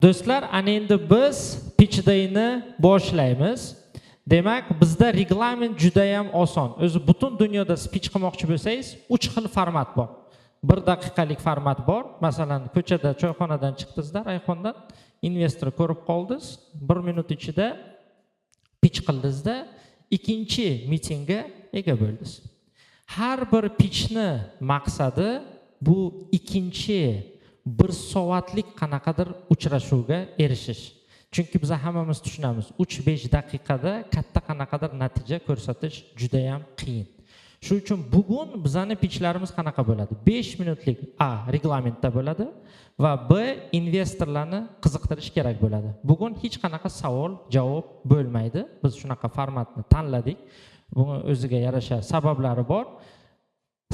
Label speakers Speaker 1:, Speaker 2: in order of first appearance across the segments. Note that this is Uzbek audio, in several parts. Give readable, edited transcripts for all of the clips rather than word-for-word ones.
Speaker 1: Do'stlar, ana endi biz pitchdayni boshlaymiz. Demak, bizda reglament juda ham oson. O'zi butun dunyoda pitch qilmoqchi bo'lsangiz, 3 xil format bor. 1 daqiqalik format bor. Masalan, ko'chada choyxonadan chiqdingizlar, iPhone'dan investor ko'rib qoldingiz, 1 minut ichida pitch qildingizda, ikkinchi mitingga ega bo'ldingiz. Har bir pitchni maqsadi bu ikkinchi 1 soatlik qanaqadir uchrashuvga erishish. Chunki biz hammamiz tushunamiz, 3-5 daqiqada katta qanaqadir natija ko'rsatish juda ham qiyin. Shuning uchun bugun bizning pitchlarimiz qanaqa bo'ladi? 5 minutlik A reglamentda bo'ladi va B investorlarni qiziqtirish kerak bo'ladi. Bugun hech qanaqa savol, javob bo'lmaydi. Biz shunaqa formatni tanladik. Buni o'ziga yarasha sabablari bor.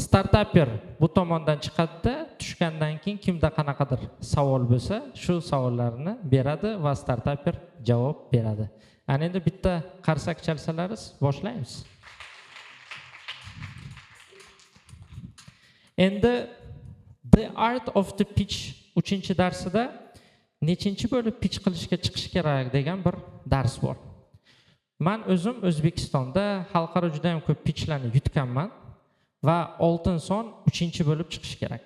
Speaker 1: Startaper bu tomondan chiqadi, tushgandan keyin kimda qanaqadir savol bo'lsa, shu savollarni beradi va startaper javob beradi. Ana endi bitta qarsak chalsalaringiz boshlaymiz. Endi The Art of the Pitch 3-darsida nechinchi bo'lib pitch qilishga chiqish kerak degan bir dars bor. Men o'zim O'zbekistonda xalqaro juda ham ko'p pitchlarni yutganman. Va oltin son 3-bo'lib chiqish kerak.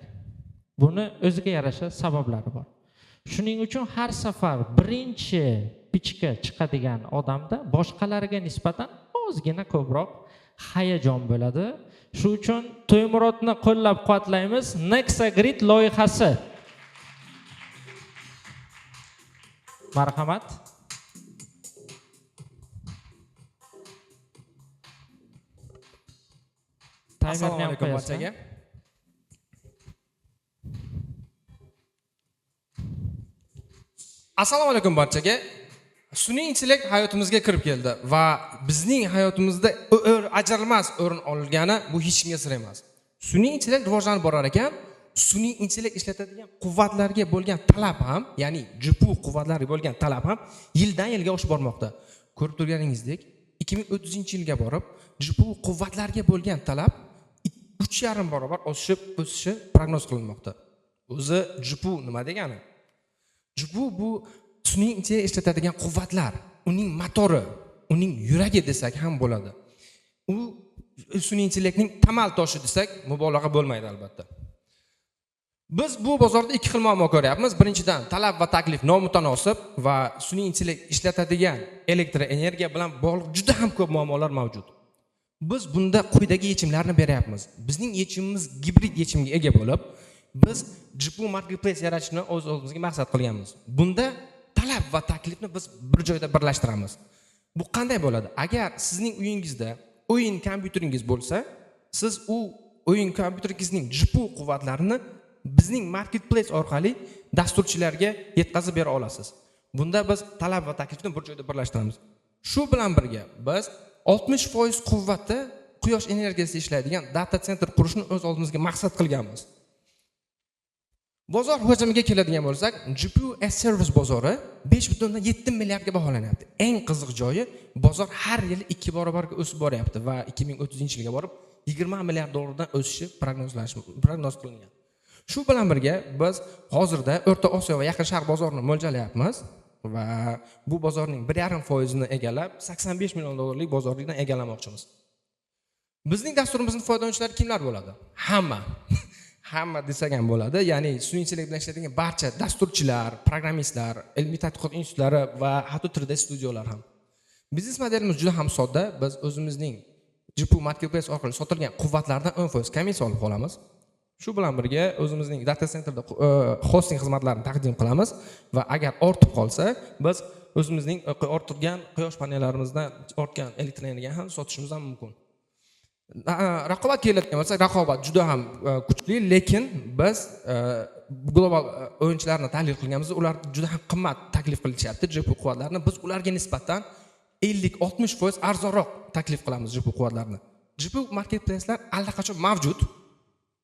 Speaker 1: Buni o'ziga yarasha sabablari bor. Shuning uchun har safar birinchi pitchga chiqadigan odamda boshqalariga nisbatan ozgina ko'proq hayajon bo'ladi. Shuning uchun To'ymurodni qo'llab-quvvatlaymiz. Nexagrid loyihasi. Marhamat.
Speaker 2: Assalomu alaykum barchaga. Assalomu alaykum barchaga. Sun'iy intellekt hayotimizga kirib keldi va bizning hayotimizda ajralmas o'rin olgani bu hech kimga sir emas. Sun'iy intellekt rivojlanib borar ekan, sun'iy intellekt ishlatadigan quvvatlarga bo'lgan talab ham, ya'ni GPU quvvatlariga bo'lgan talab ham yildan-yilga oshib bormoqda. Ko'rib turganingizdek, 2030-yilga borib, GPU quvvatlariga bo'lgan talab 3,5 barobar o'sishi prognoz qilinmoqda. O'zi GPU nima degani? GPU bu sun'iy intellekt ishlatadigan quvvatlar, uning motori, uning yuragi desak ham bo'ladi. U sun'iy intellektning tamal toshi desak mubolag'a bo'lmaydi albatta. Biz bu bozorda 2 xil muammo ko'ryapmiz. Birinchidan, talab va taklif nomutanosib va sun'iy intellekt ishlatadigan elektr energiya bilan bog'liq juda ham ko'p muammolar mavjud. Biz bunda quyidagi yechimlarni beryapmiz. Bizning yechimimiz gibrid yechimga ega bo'lib, biz GPU marketplace yaratishni o'z-o'zimizga maqsad qilganmiz. Bunda talab va taklifni biz bir joyda birlashtiramiz. Bu qanday bo'ladi? Agar sizning uyingizda o'yin kompyuteringiz bo'lsa, siz u o'yin kompyuteringizning GPU quvvatlarini bizning marketplace orqali dasturchilarga yetkazib bera olasiz. Bunda biz talab va taklifni bir joyda birlashtiramiz. Shu bilan birga biz 60% quvvatda quyosh energiyasida ishlaydigan data center qurishni o'z oldimizga maqsad qilganmiz. Bozor hajmiga keladigan bo'lsak, GPU as service bozori 5.7 milliardga baholanyapti. Eng qiziq joyi, bozor har yili 2 barobarga o'sib boryapti va 2030-yilga borib 20 milliard dollardan o'sishi prognoz qilingan. Shu bilan birga biz hozirda O'rta Osiyo va Yaqin Sharq bozorini mo'ljallayapmiz va bu bozorning 1,5% ni egallab 85 million dollarlik bozorlikdan egallamoqchimiz. Bizning dasturimizning foydalanuvchilari kimlar bo'ladi? Hamma desak ham bo'ladi. Ya'ni sun'iy intellekt bilan ishlaydigan barcha dasturchilar, programmistlar, ilmiy tadqiqot institutlari va hatto 3D studiyalar ham. Biznes modelimiz juda ham sodda. Biz o'zimizning GPU marketplace orqali sotilgan quvvatlardan 10% komissiya olib qolamiz. Shu bilan birga o'zimizning data centerda hosting xizmatlarini taqdim qilamiz va agar ortib qolsa, biz o'zimizning orttirgan quyosh panellarimizdan ortgan elektr energiyani ham sotishimiz ham mumkin. Raqobat keladigan bo'lsa, raqobat juda ham kuchli, lekin biz global o'yinchilarni tahlil qilganimizda ular juda ham qimmat taklif qilishyapti GPU quvvatlarini. Biz ularga nisbatan 50-60% arzonroq taklif qilamiz GPU quvvatlarini. GPU marketplace'lar allaqachon mavjud.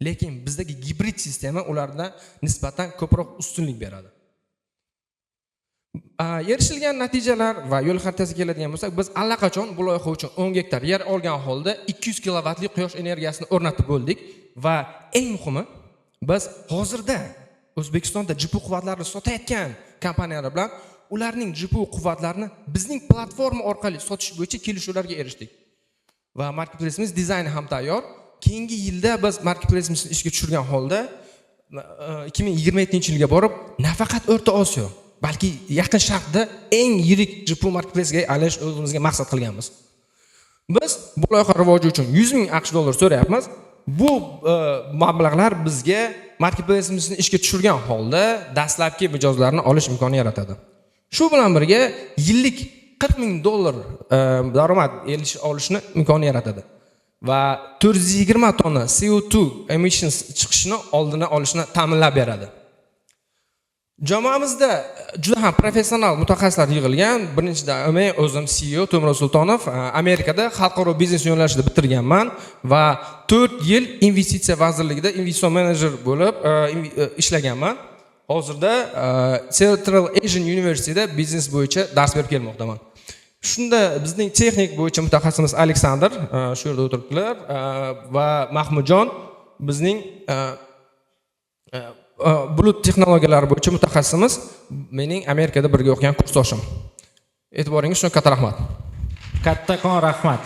Speaker 2: Lekin bizdagi gibrid sistema ulardan nisbatan ko'proq ustunlik beradi. Erishilgan natijalar va yo'l xaritasiga keladigan bo'lsak, biz allaqachon bu loyiha uchun 10 gektar yer olgan holda 200 kilovatlik quyosh energiyasini o'rnatib bo'ldik va eng muhimi, biz hozirda O'zbekistonda GPU quvvatlarini sotayotgan kompaniyalar bilan ularning GPU quvvatlarini bizning platforma orqali sotish bo'yicha kelishuvlarga erishdik. Va marketplace'imiz dizayni ham tayyor. Keyingi yilda biz marketplace'imizni ishga tushirgan holda 2027-yilga borib, nafaqat O'rta Osiyo, balki Yaqin Sharqda eng yirik GPU marketplace'ga aylanish o'zimizga maqsad qilganmiz. Biz bu loyiha rivoji uchun 100 ming AQSh dollar so'rayapmiz. Bu mablag'lar bizga marketplace'imizni ishga tushirgan holda dastlabki mijozlarni olish imkonini yaratadi. Shu bilan birga yillik 40 ming dollar daromad olishni imkonini yaratadi va 420 tonna CO2 emissions chiqishini oldini olishni ta'minlab beradi. Jamoamizda juda ham professional mutaxassislar yig'ilgan. Birinchidan men o'zim CEO To'mir Sultonov Amerikada xalqaro biznes yo'nalishida bitirganman va 4 yil investitsiya vazirligida investitsiya menejer bo'lib ishlaganman. Hozirda Central Asian University'da biznes bo'yicha dars berib kelmoqdaman. Shunda bizning texnik bo'yicha mutaxassisimiz Aleksandr shu yerda o'tiribdilar va Mahmudjon bizning bulut texnologiyalari bo'yicha mutaxassisimiz, mening Amerikada birga o'qigan kursdoshim. E'tiboringiz uchun katta rahmat.
Speaker 1: Kattakon rahmat.